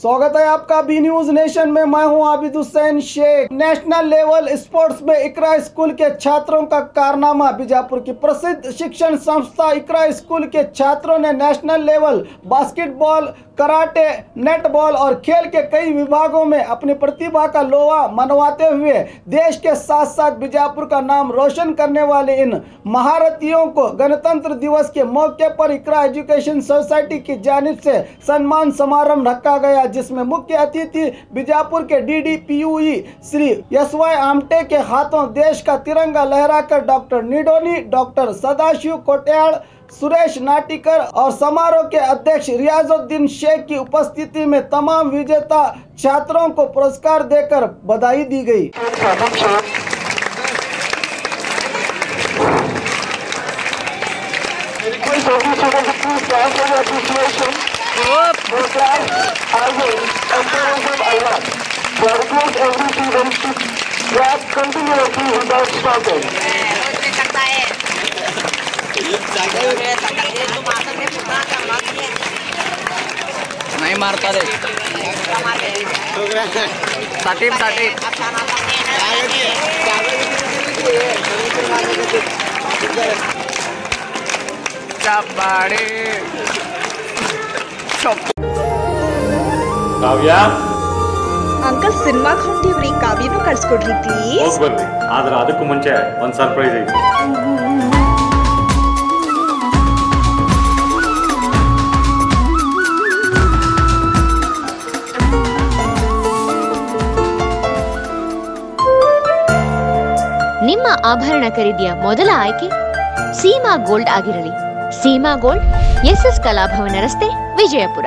स्वागत है आपका बी न्यूज नेशन में। मैं हूं Abid Hussain Sheikh. National level sports में इकरा स्कूल के छात्रों का कारनामा। बीजापुर की प्रसिद्ध शिक्षण संस्था इकरा स्कूल के छात्रों ने national level basketball, karate, netball और खेल के कई विभागों में अपनी प्रतिभा का लोहा मनवाते हुए देश के साथ साथ बीजापुर का नाम रोशन करने वाले इन महारथियों को गणतंत्र दिवस के मौके पर इकरा एजुकेशन सोसाइटी की जानिब से सम्मान समारोह रखा गया, जिसमें मुख्य अतिथि बीजापुर के DDPUE श्री यशवाय आमटे के हाथों देश का तिरंगा लहराकर डॉक्टर निडोनी, डॉक्टर सदाशिव कोट्याल, सुरेश नाटिकर और समारोह के अध्यक्ष रियाजुद्दीन शेख की उपस्थिति में तमाम विजेता छात्रों को पुरस्कार देकर बधाई दी गई। नहीं मारता रे साटिप ಕಾವ್ಯ ಅಂಕಲ್ ಸಿನಿಮಾಗೆ ಹೊಂಟಿವ್ರಿ, ಕಾವ್ಯನೂ ಕಳ್ಸ್ಕೊಡ್ರಿ ಪ್ಲೀಸ್. ಹೋಗಿ ಬರ್ರಿ, ಆದ್ರೆ ಅದಕ್ಕೂ ಮುಂಚೆ ಒಂದು ಸರ್ಪ್ರೈಸ್ ಐತಿ. ನಿಮ್ಮ ಆಭರಣ ಖರೀದಿಯ ಮೊದಲ ಆಯ್ಕೆ ಸೀಮಾ ಗೋಲ್ಡ್ ಆಗಿರಲಿ. ಸೀಮಾ ಗೋಲ್ಡ್, SS ಕಲಾಭವನ ರಸ್ತೆ, ವಿಜಯಪುರ.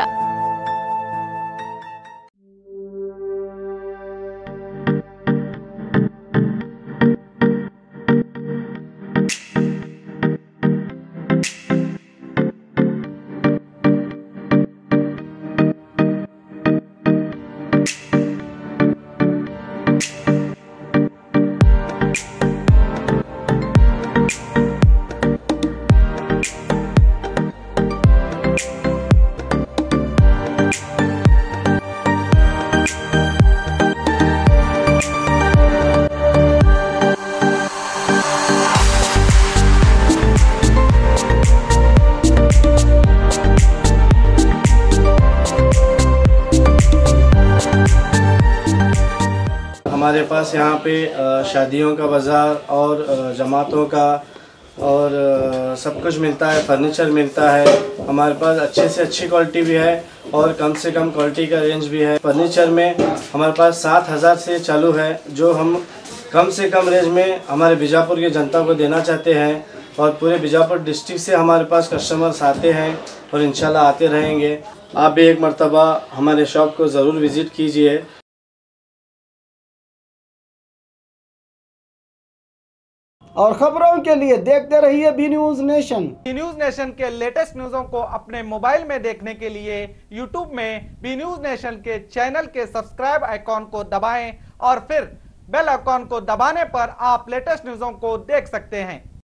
हमारे पास यहाँ पे शादियों का बाज़ार और जमातों का और सब कुछ मिलता है, फर्नीचर मिलता है। हमारे पास अच्छे से अच्छी क्वालिटी भी है और कम से कम क्वालिटी का रेंज भी है। फर्नीचर में हमारे पास 7,000 से चालू है, जो हम कम से कम रेंज में हमारे बीजापुर की जनता को देना चाहते हैं। और पूरे बीजापुर डिस्ट्रिक्ट से हमारे पास कस्टमर्स आते हैं और इंशाल्लाह आते रहेंगे। आप भी एक मर्तबा हमारे शॉप को ज़रूर विज़िट कीजिए। और खबरों के लिए देखते रहिए B news nation. B news nation के लेटेस्ट न्यूज़ों को अपने मोबाइल में देखने के लिए यूट्यूब में बी न्यूज नेशन के चैनल के सब्सक्राइब आइकॉन को दबाएं और फिर बेल आइकॉन को दबाने पर आप लेटेस्ट न्यूज़ों को देख सकते हैं।